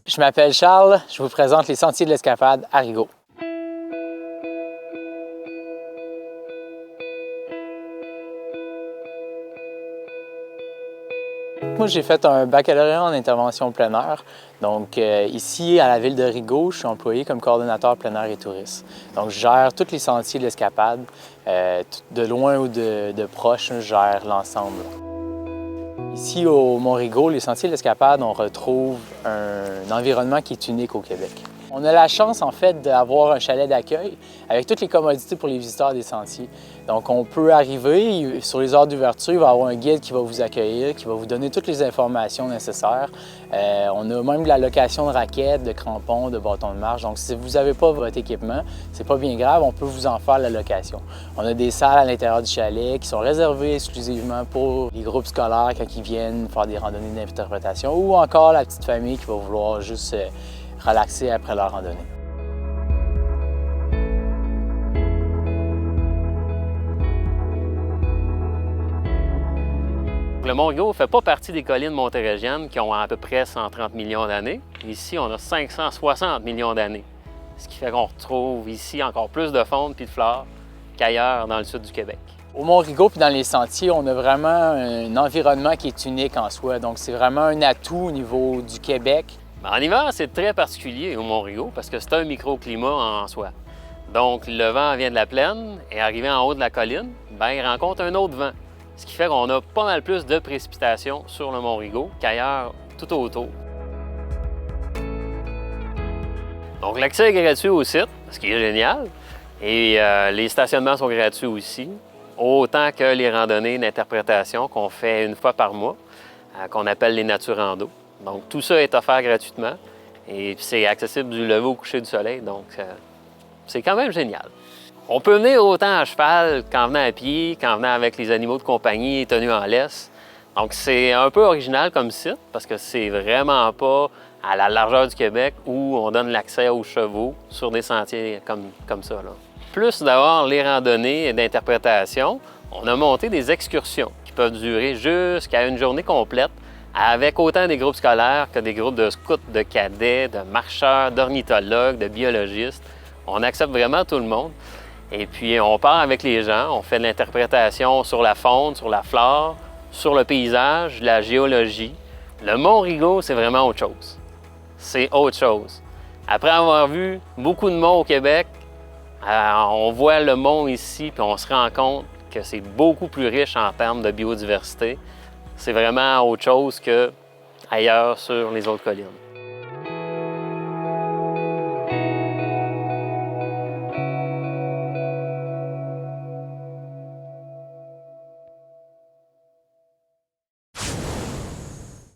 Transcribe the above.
Je m'appelle Charles, je vous présente les Sentiers de l'Escapade à Rigaud. Moi, j'ai fait un baccalauréat en intervention plein air. Donc, ici, à la ville de Rigaud, je suis employé comme coordonnateur plein air et tourisme. Donc, je gère tous les sentiers de l'Escapade. De loin ou de proche, je gère l'ensemble. Ici, au Mont-Rigaud, les sentiers de l'Escapade, on retrouve un environnement qui est unique au Québec. On a la chance, en fait, d'avoir un chalet d'accueil avec toutes les commodités pour les visiteurs des sentiers. Donc, on peut arriver, sur les heures d'ouverture, il va y avoir un guide qui va vous accueillir, qui va vous donner toutes les informations nécessaires. On a même de la location de raquettes, de crampons, de bâtons de marche. Donc, si vous n'avez pas votre équipement, c'est pas bien grave, on peut vous en faire la location. On a des salles à l'intérieur du chalet qui sont réservées exclusivement pour les groupes scolaires quand ils viennent faire des randonnées d'interprétation ou encore la petite famille qui va vouloir juste relaxer après leur randonnée. Le Mont-Rigaud ne fait pas partie des collines montérégiennes qui ont à peu près 130 millions d'années. Ici, on a 560 millions d'années. Ce qui fait qu'on retrouve ici encore plus de faune et de flore qu'ailleurs dans le sud du Québec. Au Mont-Rigaud puis dans les sentiers, on a vraiment un environnement qui est unique en soi. Donc, c'est vraiment un atout au niveau du Québec. En hiver, c'est très particulier au Mont-Rigaud parce que c'est un microclimat en soi. Donc, le vent vient de la plaine et arrivé en haut de la colline, il rencontre un autre vent. Ce qui fait qu'on a pas mal plus de précipitations sur le Mont-Rigaud qu'ailleurs tout autour. Donc, l'accès est gratuit au site, ce qui est génial. Et les stationnements sont gratuits aussi, autant que les randonnées d'interprétation qu'on fait une fois par mois, qu'on appelle les naturando. Donc, tout ça est offert gratuitement et c'est accessible du lever au coucher du soleil, donc c'est quand même génial. On peut venir autant à cheval qu'en venant à pied, qu'en venant avec les animaux de compagnie tenus en laisse. Donc, c'est un peu original comme site parce que c'est vraiment pas à la largeur du Québec où on donne l'accès aux chevaux sur des sentiers comme ça, là. Plus d'avoir les randonnées d'interprétation, on a monté des excursions qui peuvent durer jusqu'à une journée complète avec autant des groupes scolaires que des groupes de scouts, de cadets, de marcheurs, d'ornithologues, de biologistes. On accepte vraiment tout le monde. Et puis, on part avec les gens, on fait de l'interprétation sur la faune, sur la flore, sur le paysage, la géologie. Le Mont-Rigaud, c'est vraiment autre chose. C'est autre chose. Après avoir vu beaucoup de monts au Québec, on voit le mont ici, puis on se rend compte que c'est beaucoup plus riche en termes de biodiversité. C'est vraiment autre chose qu'ailleurs sur les autres collines.